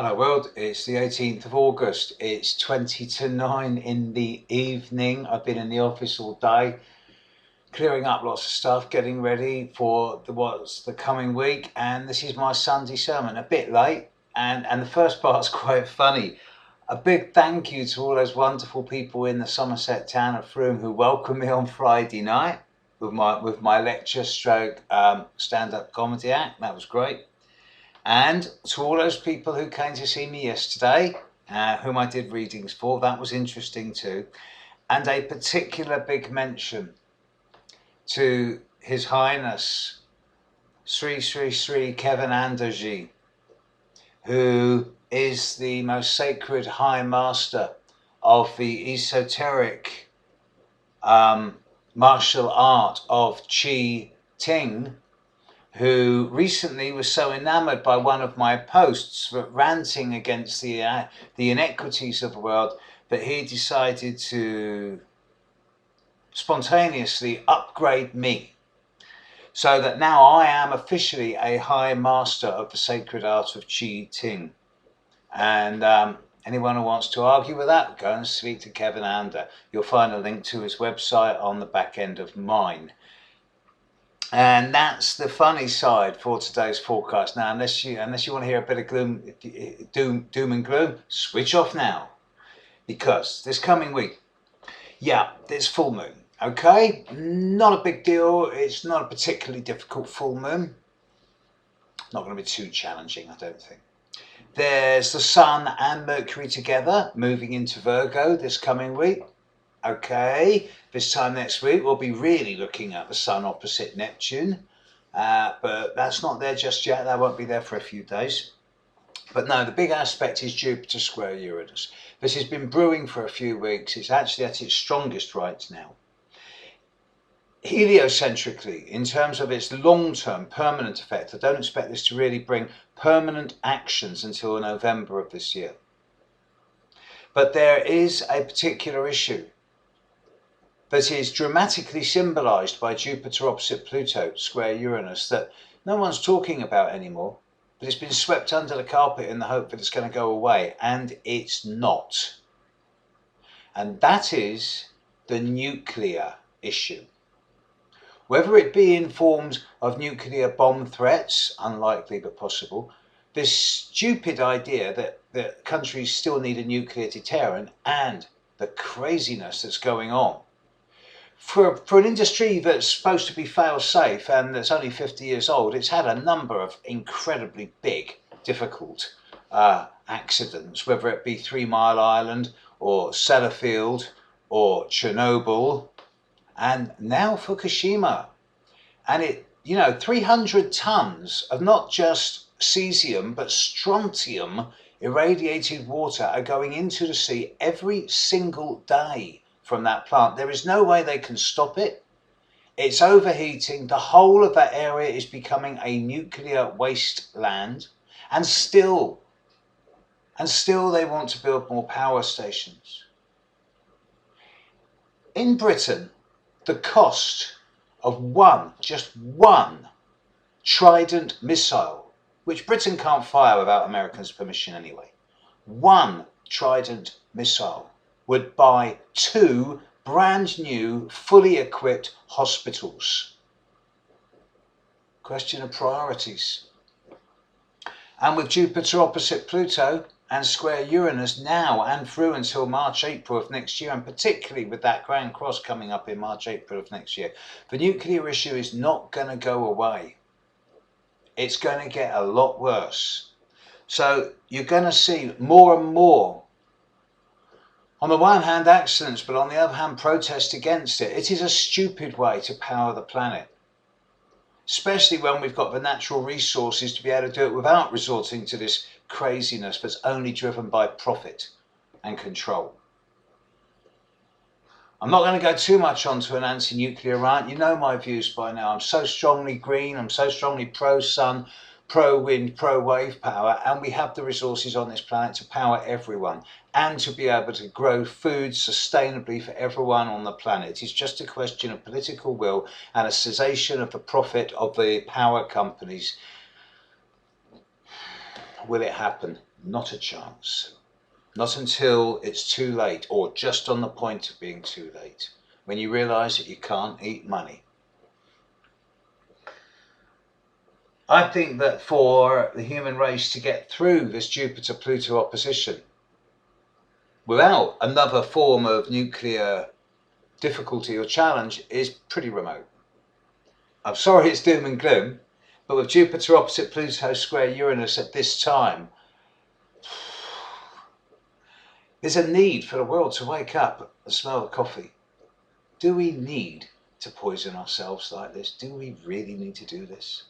Hello world, it's the 18th of August, it's 20 to 9 in the evening. I've been in the office all day, clearing up lots of stuff, getting ready for what's the coming week, and this is my Sunday sermon, a bit late, and the first part's quite funny. A big thank you to all those wonderful people in the Somerset town of Frome who welcomed me on Friday night with my lecture stroke stand-up comedy act. That was great. And to all those people who came to see me yesterday, whom I did readings for, that was interesting too. And a particular big mention to His Highness Sri Sri Sri Kevanandaji, who is the most sacred High Master of the esoteric martial art of Chi Ting, who recently was so enamored by one of my posts ranting against the inequities of the world that he decided to spontaneously upgrade me, so that now I am officially a High Master of the sacred art of Chi Ting. And anyone who wants to argue with that, go and speak to Kevin Ander. You'll find a link to his website on the back end of mine. And that's the funny side for today's forecast. Now, unless you want to hear a bit of doom and gloom, switch off now, because this coming week, it's full moon. Okay, not a big deal. It's not a particularly difficult full moon. Not going to be too challenging, I don't think. There's the Sun and Mercury together moving into Virgo this coming week. Okay, this time next week we'll be really looking at the Sun opposite Neptune, but that's not there just yet. That won't be there for a few days. But no, the big aspect is Jupiter square Uranus. This has been brewing for a few weeks. It's actually at its strongest right now. Heliocentrically, in terms of its long-term permanent effect, I don't expect this to really bring permanent actions until November of this year. But there is a particular issue that is dramatically symbolized by Jupiter opposite Pluto square Uranus that no one's talking about anymore, but it's been swept under the carpet in the hope that it's going to go away, and it's not. And that is the nuclear issue. Whether it be in forms of nuclear bomb threats, unlikely but possible, this stupid idea that countries still need a nuclear deterrent, and the craziness that's going on. For an industry that's supposed to be fail-safe and that's only 50 years old, it's had a number of incredibly big, difficult accidents, whether it be 3 Mile Island or Sellafield or Chernobyl, and now Fukushima. And 300 tons of not just cesium but strontium irradiated water are going into the sea every single day from that plant. There is no way they can stop it. It's overheating. The whole of that area is becoming a nuclear wasteland, and still they want to build more power stations. In Britain, the cost of just one Trident missile, which Britain can't fire without Americans' permission anyway, one Trident missile would buy 2 brand new, fully equipped hospitals. Question of priorities. And with Jupiter opposite Pluto and square Uranus now and through until March, April of next year, and particularly with that Grand Cross coming up in March, April of next year, the nuclear issue is not going to go away. It's going to get a lot worse. So you're going to see more and more, on the one hand, accidents, but on the other hand, protest against it. It is a stupid way to power the planet, especially when we've got the natural resources to be able to do it without resorting to this craziness that's only driven by profit and control. I'm not going to go too much onto an anti-nuclear rant. You know my views by now. I'm so strongly green. I'm so strongly pro-sun, pro-wind, pro-wave power, and we have the resources on this planet to power everyone and to be able to grow food sustainably for everyone on the planet. It's just a question of political will and a cessation of the profit of the power companies. will it happen? Not a chance. Not until it's too late, or just on the point of being too late, when you realise that you can't eat money. I think that for the human race to get through this Jupiter-Pluto opposition without another form of nuclear difficulty or challenge is pretty remote. I'm sorry it's doom and gloom, but with Jupiter opposite Pluto square Uranus at this time, there's a need for the world to wake up and smell the coffee. Do we need to poison ourselves like this? Do we really need to do this?